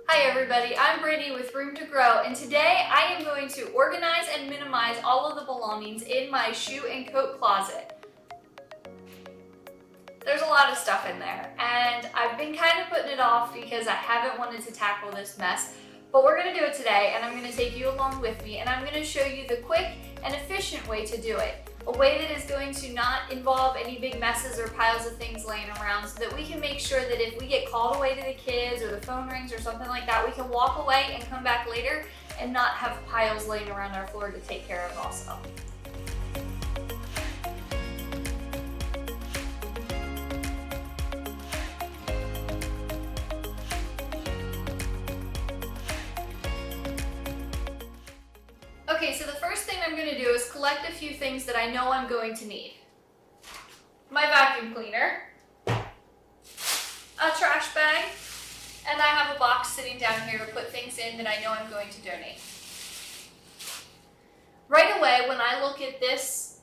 Hi everybody, I'm Brittany with Room to Grow, and today I am going to organize and minimize all of the belongings in my shoe and coat closet. There's a lot of stuff in there, and I've been kind of putting it off because I haven't wanted to tackle this mess, but we're going to do it today, and I'm going to take you along with me, and I'm going to show you the quick and efficient way to do it. A way that is going to not involve any big messes or piles of things laying around, so that we can make sure that if we get called away to the kids or the phone rings or something like that, we can walk away and come back later and not have piles laying around our floor to take care of also. Okay, so the first thing I'm going to do is collect a few things that I know I'm going to need. My vacuum cleaner, a trash bag, and I have a box sitting down here to put things in that I know I'm going to donate. Right away, when I look at this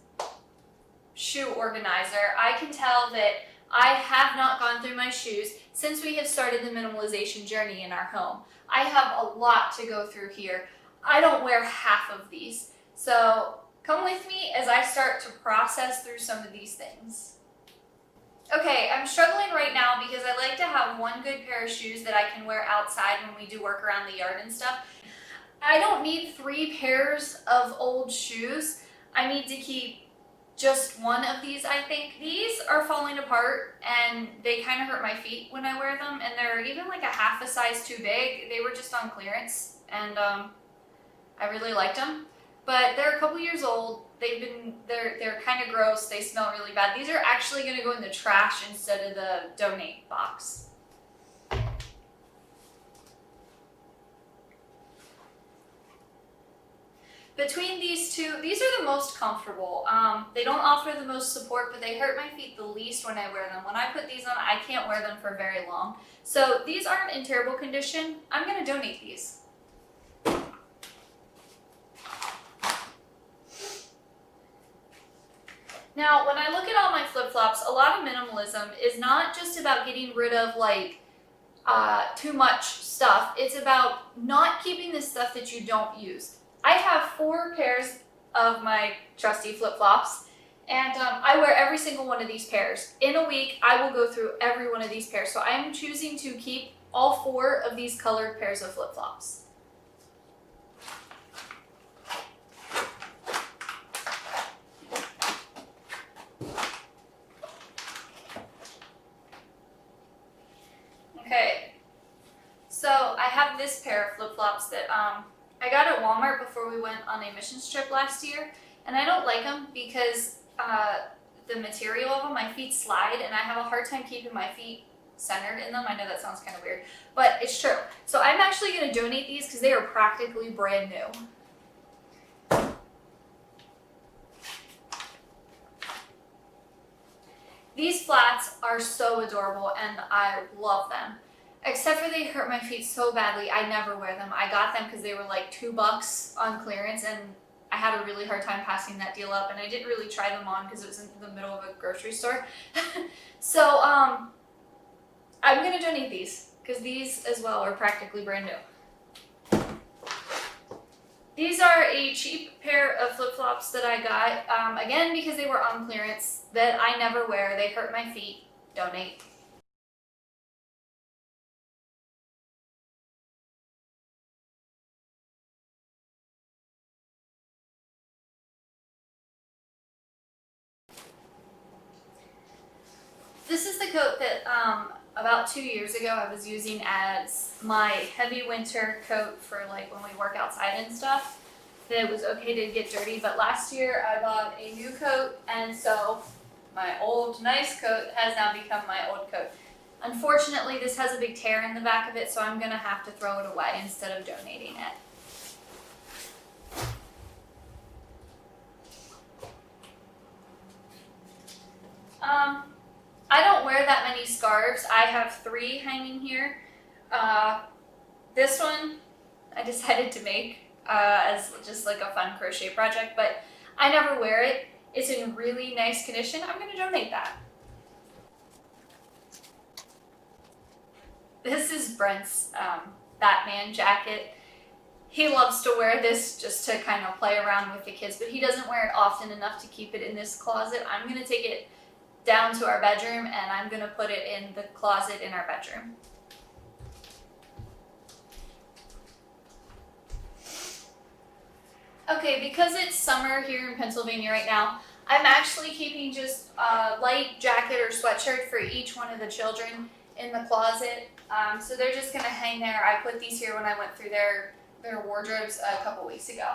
shoe organizer, I can tell that I have not gone through my shoes since we have started the minimalization journey in our home. I have a lot to go through here. I don't wear half of these, so come with me as I start to process through some of these things. Okay, I'm struggling right now because I like to have one good pair of shoes that I can wear outside when we do work around the yard and stuff. I don't need 3 pairs of old shoes. I need to keep just one of these, I think. These are falling apart and they kind of hurt my feet when I wear them, and they're even like a half a size too big. They were just on clearance, and I really liked them, but they're a couple years old. They're kind of gross. They smell really bad. These are actually going to go in the trash instead of the donate box. Between these two, these are the most comfortable. They don't offer the most support, but they hurt my feet the least when I wear them. When I put these on, I can't wear them for very long. So these aren't in terrible condition. I'm going to donate these. Now, when I look at all my flip-flops, a lot of minimalism is not just about getting rid of too much stuff. It's about not keeping the stuff that you don't use. I have 4 pairs of my trusty flip-flops, and I wear every single one of these pairs. In a week, I will go through every one of these pairs. So I am choosing to keep all 4 of these colored pairs of flip-flops. Okay, so I have this pair of flip-flops that I got at Walmart before we went on a missions trip last year, and I don't like them because the material of them, my feet slide, and I have a hard time keeping my feet centered in them. I know that sounds kind of weird, but it's true. So I'm actually going to donate these because they are practically brand new. These flats are so adorable and I love them. Except for they hurt my feet so badly, I never wear them. I got them because they were like $2 on clearance, and I had a really hard time passing that deal up, and I didn't really try them on because it was in the middle of a grocery store. So I'm going to donate these because these as well are practically brand new. These are a cheap pair of flip-flops that I got, again, because they were on clearance, that I never wear. They hurt my feet. Donate. This is the coat that about 2 years ago I was using as my heavy winter coat for like when we work outside and stuff. That it was okay to get dirty, but last year I bought a new coat, and so my old nice coat has now become my old coat. Unfortunately, this has a big tear in the back of it, so I'm going to have to throw it away instead of donating it. I don't wear that many scarves. I have 3 hanging here. This one I decided to make as just like a fun crochet project, but I never wear it. It's in really nice condition. I'm going to donate that. This is Brent's Batman jacket. He loves to wear this just to kind of play around with the kids, but he doesn't wear it often enough to keep it in this closet. I'm going to take it down to our bedroom and I'm going to put it in the closet in our bedroom. Okay, because it's summer here in Pennsylvania right now, I'm actually keeping just a light jacket or sweatshirt for each one of the children in the closet. So they're just gonna hang there. I put these here when I went through their wardrobes a couple weeks ago.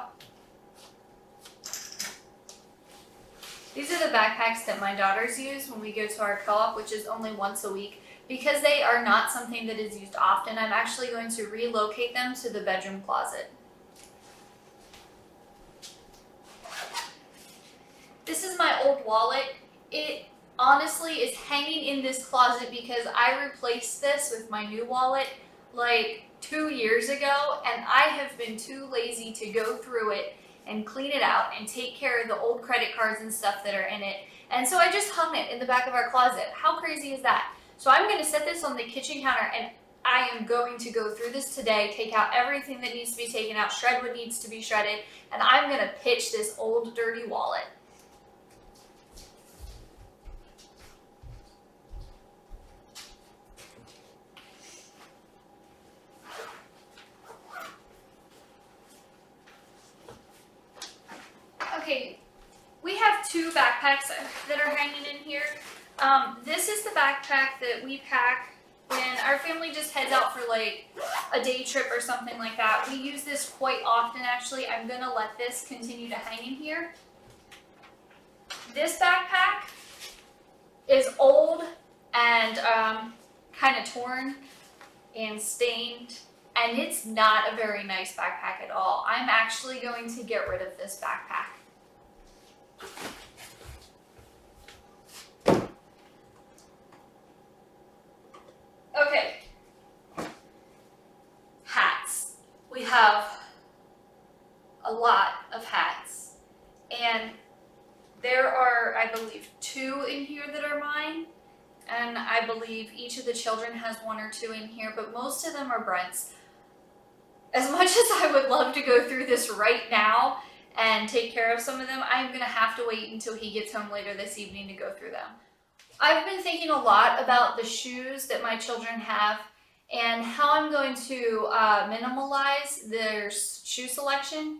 These are the backpacks that my daughters use when we go to our co-op, which is only once a week. Because they are not something that is used often, I'm actually going to relocate them to the bedroom closet. This is my old wallet. It honestly is hanging in this closet because I replaced this with my new wallet like 2 years ago, and I have been too lazy to go through it and clean it out and take care of the old credit cards and stuff that are in it. And so I just hung it in the back of our closet. How crazy is that? So I'm going to set this on the kitchen counter and I am going to go through this today, take out everything that needs to be taken out, shred what needs to be shredded, and I'm going to pitch this old dirty wallet. Okay, we have 2 backpacks that are hanging in here. This is the backpack that we pack when our family just heads out for like a day trip or something like that. We use this quite often actually. I'm gonna let this continue to hang in here. This backpack is old and kind of torn and stained, and it's not a very nice backpack at all. I'm actually going to get rid of this backpack. Okay, hats. We have a lot of hats, and there are, I believe, 2 in here that are mine, and I believe each of the children has 1 or 2 in here, but most of them are Brent's. As much as I would love to go through this right now and take care of some of them, I'm gonna have to wait until he gets home later this evening to go through them. I've been thinking a lot about the shoes that my children have and how I'm going to minimalize their shoe selection.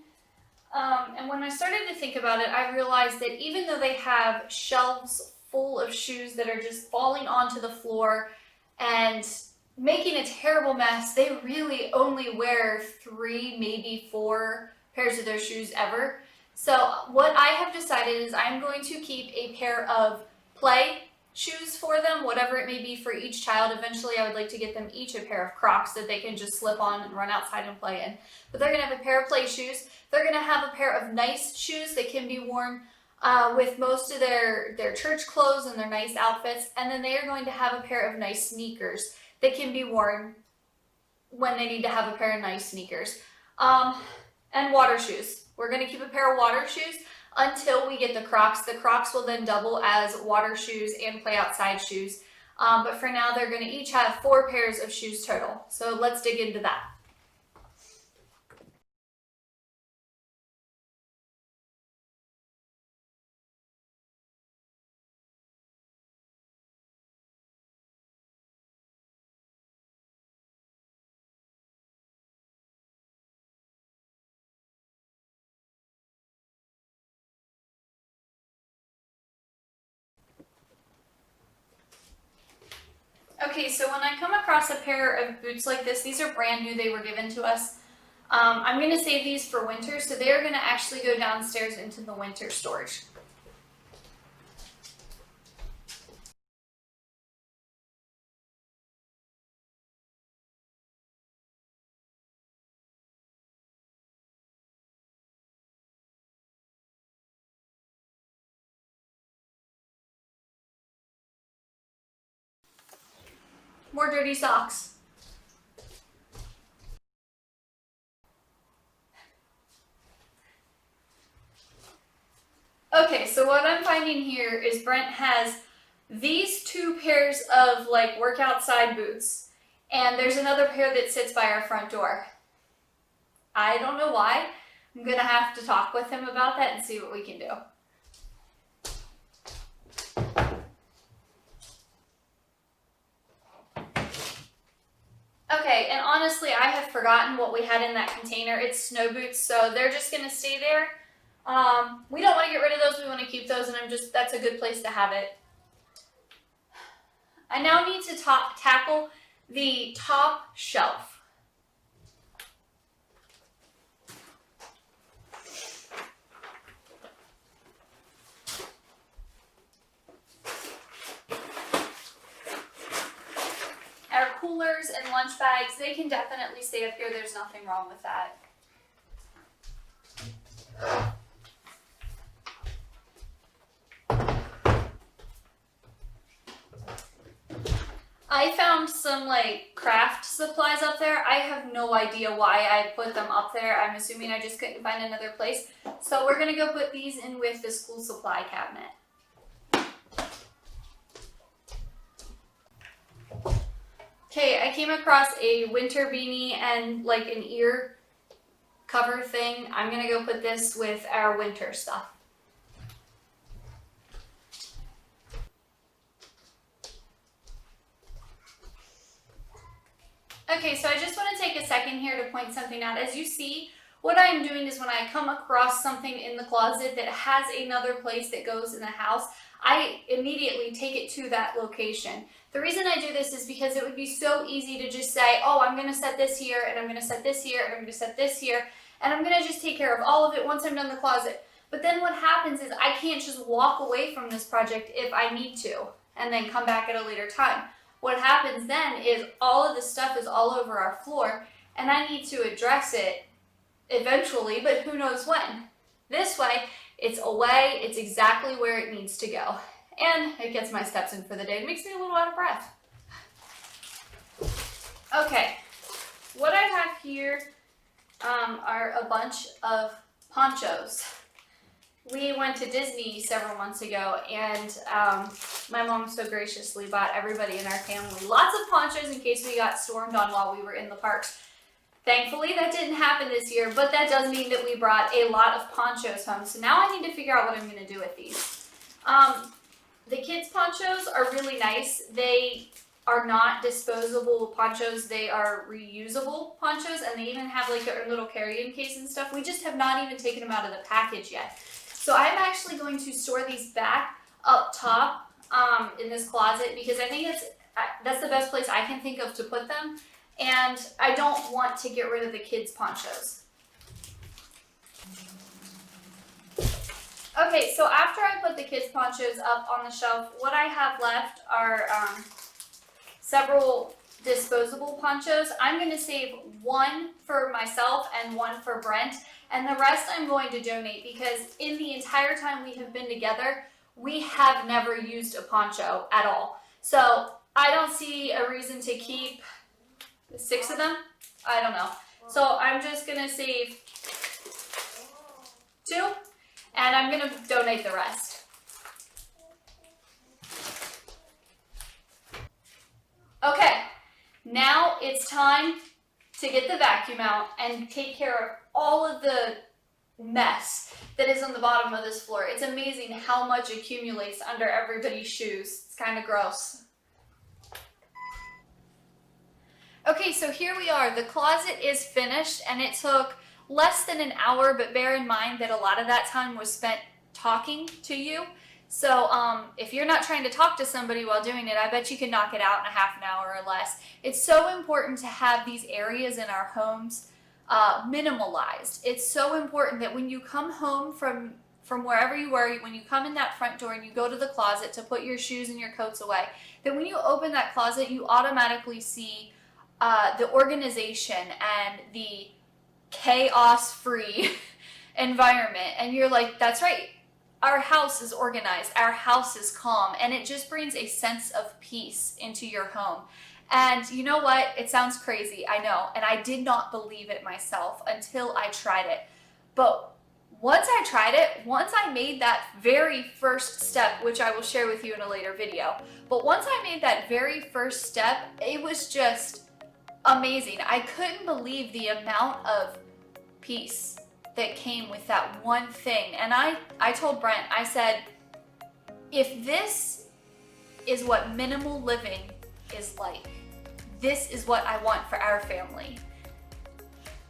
And when I started to think about it, I realized that even though they have shelves full of shoes that are just falling onto the floor and making a terrible mess, they really only wear 3, maybe 4 pairs of their shoes ever. So what I have decided is I'm going to keep a pair of play shoes for them, whatever it may be for each child. Eventually I would like to get them each a pair of Crocs that they can just slip on and run outside and play in. But they're gonna have a pair of play shoes. They're gonna have a pair of nice shoes that can be worn with most of their church clothes and their nice outfits. And then they are going to have a pair of nice sneakers that can be worn when they need to have a pair of nice sneakers. And water shoes. We're gonna keep a pair of water shoes until we get the Crocs. The Crocs will then double as water shoes and play outside shoes. But for now, they're gonna each have 4 pairs of shoes total. So let's dig into that. Okay, so when I come across a pair of boots like this, these are brand new, they were given to us. I'm gonna save these for winter, so they're gonna actually go downstairs into the winter storage. More dirty socks. Okay, so what I'm finding here is Brent has these 2 pairs of like work outside boots, And there's another pair that sits by our front door. I don't know why. I'm gonna have to talk with him about that and see what we can do. Okay, and honestly, I have forgotten what we had in that container. It's snow boots, so they're just gonna stay there. We don't want to get rid of those. We want to keep those, and that's a good place to have it. I now need to tackle the top shelf. Our coolers and lunch bags, they can definitely stay up here. There's nothing wrong with that. I found some like craft supplies up there. I have no idea why I put them up there. I'm assuming I just couldn't find another place. So we're gonna go put these in with the school supply cabinet. Okay, I came across a winter beanie and like an ear cover thing. I'm gonna go put this with our winter stuff. Okay, so I just want to take a second here to point something out. As you see, what I'm doing is when I come across something in the closet that has another place that goes in the house, I immediately take it to that location. The reason I do this is because it would be so easy to just say, oh, I'm going to set this here, and I'm going to set this here, and I'm going to set this here, and I'm going to just take care of all of it once I'm done the closet. But then what happens is I can't just walk away from this project if I need to, and then come back at a later time. What happens then is all of the stuff is all over our floor, and I need to address it eventually, but who knows when. This way, it's away, it's exactly where it needs to go. And it gets my steps in for the day. It makes me a little out of breath. Okay, what I have here are a bunch of ponchos. We went to Disney several months ago, and my mom so graciously bought everybody in our family lots of ponchos in case we got stormed on while we were in the parks. Thankfully, that didn't happen this year, but that does mean that we brought a lot of ponchos home. So now I need to figure out what I'm going to do with these. The kids' ponchos are really nice. They are not disposable ponchos. They are reusable ponchos, and they even have like a little carry-in case and stuff. We just have not even taken them out of the package yet. So I'm actually going to store these back up top in this closet because I think that's the best place I can think of to put them. And I don't want to get rid of the kids' ponchos. Okay, so after I put the kids' ponchos up on the shelf, what I have left are several disposable ponchos. I'm going to save one for myself and one for Brent, and the rest I'm going to donate because in the entire time we have been together, we have never used a poncho at all. So I don't see a reason to keep 6 of them. I don't know. So I'm just going to save 2, and I'm going to donate the rest. Okay, now it's time to get the vacuum out and take care of all of the mess that is on the bottom of this floor. It's amazing how much accumulates under everybody's shoes. It's kind of gross. Okay, so here we are. The closet is finished, and it took less than an hour, but bear in mind that a lot of that time was spent talking to you. So if you're not trying to talk to somebody while doing it, I bet you can knock it out in a half an hour or less. It's so important to have these areas in our homes minimalized. It's so important that when you come home from wherever you were, when you come in that front door and you go to the closet to put your shoes and your coats away, that when you open that closet, you automatically see the organization and the chaos-free environment. And you're like, that's right. Our house is organized, our house is calm, and it just brings a sense of peace into your home. And you know what? It sounds crazy, I know, and I did not believe it myself until I tried it. But once I tried it, once I made that very first step, which I will share with you in a later video, but once I made that very first step, it was just amazing. I couldn't believe the amount of peace that came with that one thing. And I told Brent, I said, if this is what minimal living is like, this is what I want for our family.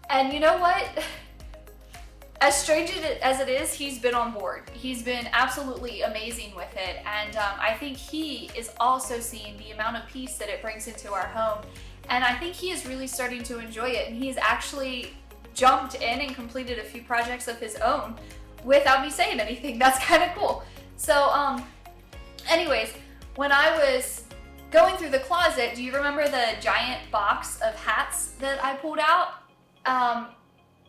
And you know what? As strange as it is, he's been on board. He's been absolutely amazing with it. And I think he is also seeing the amount of peace that it brings into our home. And I think he is really starting to enjoy it. And he's actually jumped in and completed a few projects of his own without me saying anything. That's kind of cool. So anyways, when I was going through the closet, do you remember the giant box of hats that I pulled out?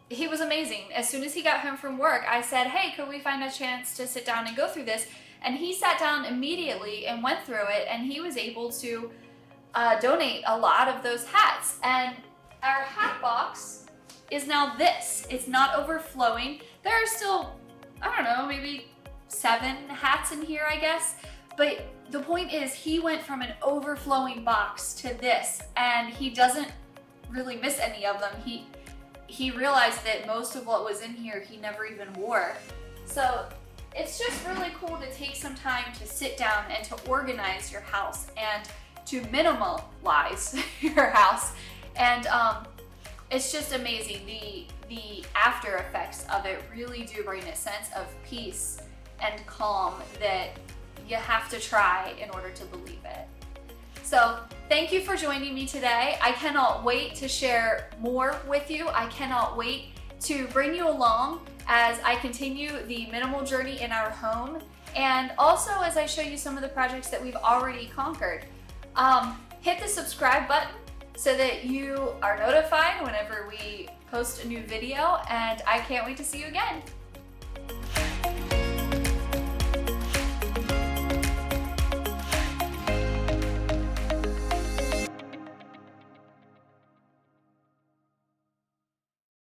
He was amazing. As soon as he got home from work, I said, hey, could we find a chance to sit down and go through this? And he sat down immediately and went through it, and he was able to donate a lot of those hats. And our hat box is now this. It's not overflowing. There are still, I don't know, maybe 7 hats in here, I guess. But the point is, he went from an overflowing box to this, and he doesn't really miss any of them. He realized that most of what was in here he never even wore. So it's just really cool to take some time to sit down and to organize your house and to minimalize your house. And it's just amazing. The after effects of it really do bring a sense of peace and calm that you have to try in order to believe it. So thank you for joining me today. I cannot wait to share more with you. I cannot wait to bring you along as I continue the minimal journey in our home, and also as I show you some of the projects that we've already conquered. Hit the subscribe button so that you are notified whenever we post a new video, and I can't wait to see you again.